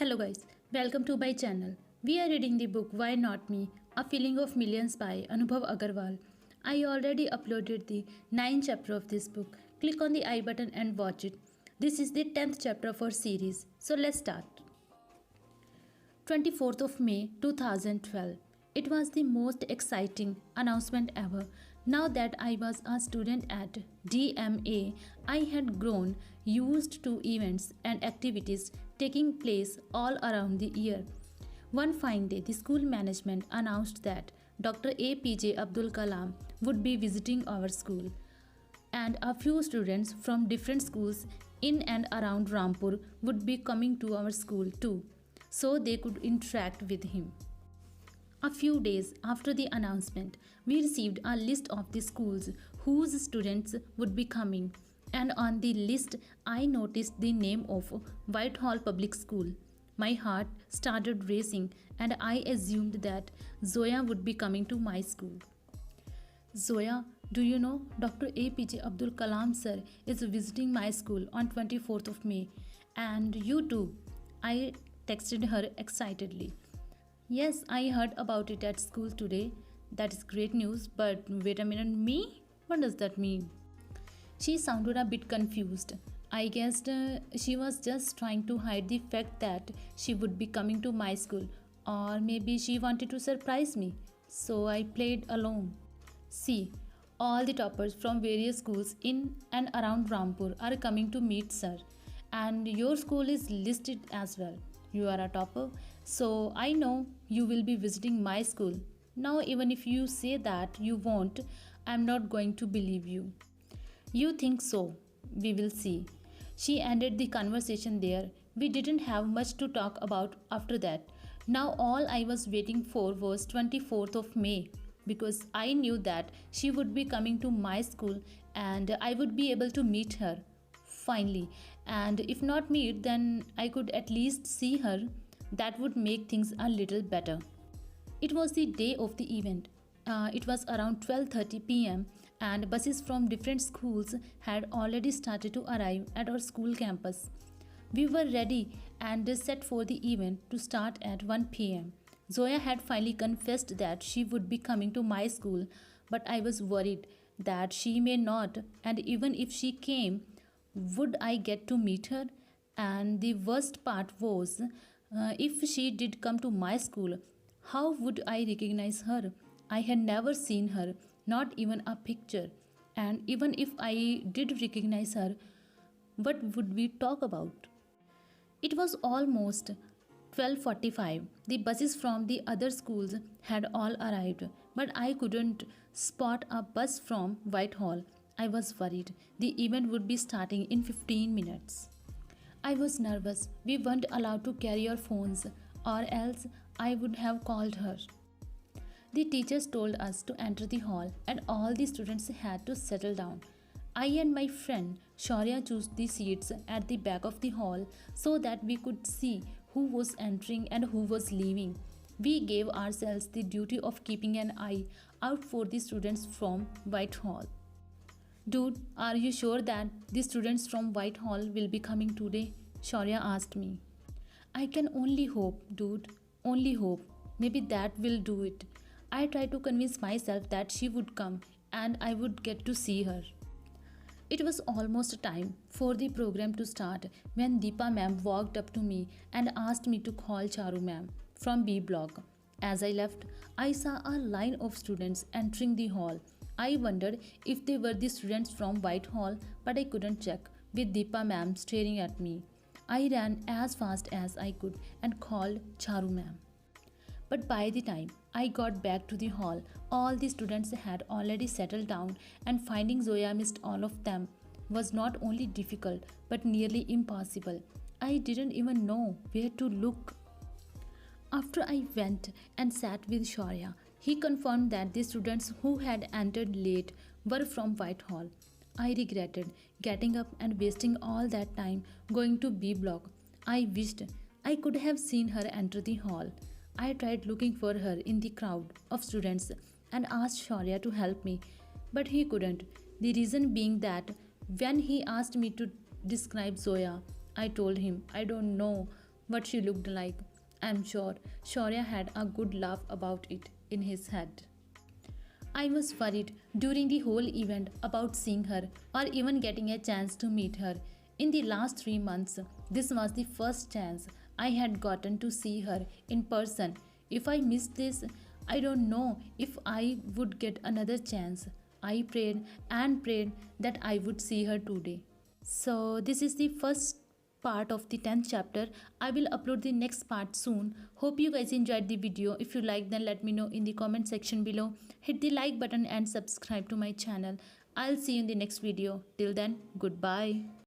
Hello guys, welcome to my channel. We are reading the book Why Not Me? A Feeling of Millions by Anubhav Agarwal. I already uploaded the 9th chapter of this book. Click on the I button and watch it. This is the 10th chapter of our series. So let's start. 24th of May 2012. It was the most exciting announcement ever. Now that I was a student at DMA, I had grown used to events and activities taking place all around the year. One fine day, the school management announced that Dr. APJ Abdul Kalam would be visiting our school, and a few students from different schools in and around Rampur would be coming to our school too, so they could interact with him. A few days after the announcement, we received a list of the schools whose students would be coming, and on the list, I noticed the name of Whitehall Public School. My heart started racing, and I assumed that Zoya would be coming to my school. Zoya, do you know Dr. APJ Abdul Kalam sir is visiting my school on 24th of May, and you too? I texted her excitedly. Yes, I heard about it at school today. That is great news, but wait a minute, me? What does that mean? She sounded a bit confused. I guessed she was just trying to hide the fact that she would be coming to my school, or maybe she wanted to surprise me. So I played along. See, all the toppers from various schools in and around Rampur are coming to meet sir, and your school is listed as well. You are a topper, so I know you will be visiting my school. Now, even if you say that you won't, I'm not going to believe you. You think so? We will see. She ended the conversation there. We didn't have much to talk about after that. Now, all I was waiting for was 24th of May, because I knew that she would be coming to my school and I would be able to meet her. Finally, and if not meet, then I could at least see her. That would make things a little better. It was the day of the event. It was around 12:30 p.m. and buses from different schools had already started to arrive at our school campus. We were ready and set for the event to start at 1 p.m. Zoya had finally confessed that she would be coming to my school, but I was worried that she may not, and even if she came, would I get to meet her? And the worst part was, if she did come to my school, how would I recognize her? I had never seen her, not even a picture. And even if I did recognize her, what would we talk about? It was almost 12:45. The buses from the other schools had all arrived, but I couldn't spot a bus from Whitehall. I was worried. The event would be starting in 15 minutes. I was nervous. We weren't allowed to carry our phones, or else I would have called her. The teachers told us to enter the hall, and all the students had to settle down. I and my friend Shaurya chose the seats at the back of the hall so that we could see who was entering and who was leaving. We gave ourselves the duty of keeping an eye out for the students from Whitehall. Dude, are you sure that the students from Whitehall will be coming today? Shaurya asked me. I can only hope, dude. Only hope. Maybe that will do it. I tried to convince myself that she would come and I would get to see her. It was almost time for the program to start when Deepa ma'am walked up to me and asked me to call Charu ma'am from B block. As I left, I saw a line of students entering the hall. I wondered if they were the students from Whitehall, but I couldn't check, with Deepa ma'am staring at me. I ran as fast as I could and called Charu ma'am. But by the time I got back to the hall, all the students had already settled down, and finding Zoya amidst all of them was not only difficult but nearly impossible. I didn't even know where to look. After I went and sat with Shaurya, he confirmed that the students who had entered late were from Whitehall. I regretted getting up and wasting all that time going to B block. I wished I could have seen her enter the hall. I tried looking for her in the crowd of students and asked Shaurya to help me, but he couldn't. The reason being that when he asked me to describe Zoya, I told him I don't know what she looked like. I'm sure Shaurya had a good laugh about it in his head. I was worried during the whole event about seeing her or even getting a chance to meet her. In the last 3 months, this was the first chance I had gotten to see her in person. If I missed this, I don't know if I would get another chance. I prayed and prayed that I would see her today. So, this is the first part of the 10th chapter. I will upload the next part soon. Hope you guys enjoyed the video. If you like, then let me know in the comment section below. Hit the like button and subscribe to my channel. I'll see you in the next video. Till then, goodbye.